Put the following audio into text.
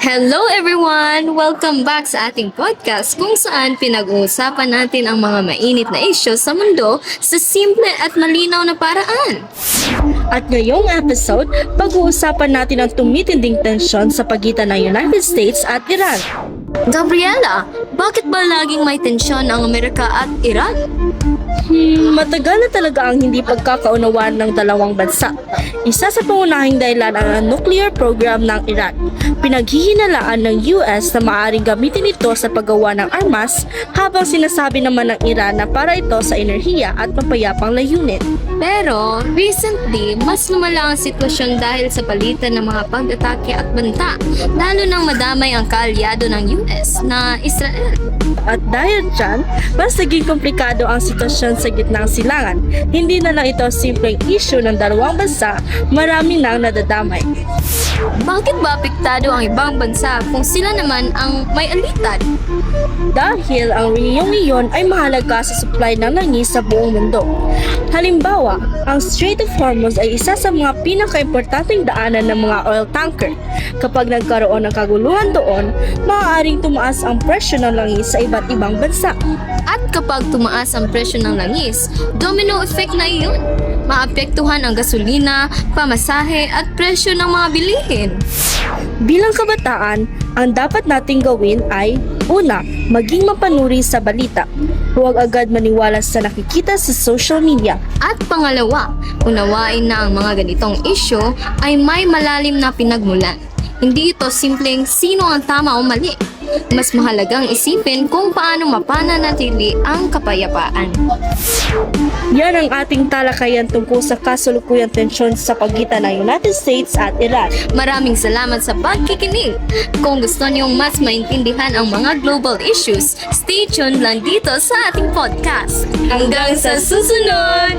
Hello everyone! Welcome back sa ating podcast kung saan pinag-uusapan natin ang mga mainit na issues sa mundo sa simple at malinaw na paraan. At ngayong episode, pag-uusapan natin ang tumitinding tensyon sa pagitan ng United States at Iran. Gabriela, bakit ba laging may tensyon ang Amerika at Iran? Matagal na talaga ang hindi pagkakaunawaan ng dalawang bansa. Isa sa pangunahing dahilan ang nuclear program ng Iran. Pinaghihinalaan ng US na maaaring gamitin ito sa paggawa ng armas habang sinasabi naman ng Iran na para ito sa enerhiya at mapayapang layunin. Pero, recently, mas lumala ang sitwasyon dahil sa palitan ng mga pag-atake at banta, lalo nang madamay ang kaalyado ng US na Israel. At dahil dyan, mas naging komplikado ang sitwasyon sa gitnang silangan. Hindi na lang ito simpleng issue ng dalawang bansa, marami nang nadadamay. Bakit ba apektado ang ibang bansa kung sila naman ang may alitan? Dahil ang rehiyong iyon ay mahalaga sa supply ng langis sa buong mundo. Halimbawa, ang Strait of Hormuz ay isa sa mga pinaka-importanteng daanan ng mga oil tanker. Kapag nagkaroon ng kaguluhan doon, maaaring tumaas ang presyo ng langis sa iba't ibang bansa. At kapag tumaas ang presyo ng langis, domino effect na iyon. Maapektuhan ang gasolina, pamasahe at presyo ng mga bilihin. Bilang kabataan, ang dapat nating gawin ay una, maging mapanuri sa balita. Huwag agad maniwala sa nakikita sa social media. At pangalawa, unawain na ang mga ganitong issue ay may malalim na pinagmulan. Hindi ito simpleng sino ang tama o mali. Mas mahalagang isipin kung paano mapananatili ang kapayapaan. Yan ang ating talakayan tungkol sa kasalukuyang tensyon sa pagitan ng United States at Iran. Maraming salamat sa pagkikinig. Kung gusto niyong mas maintindihan ang mga global issues, stay tuned lang dito sa ating podcast. Hanggang sa susunod!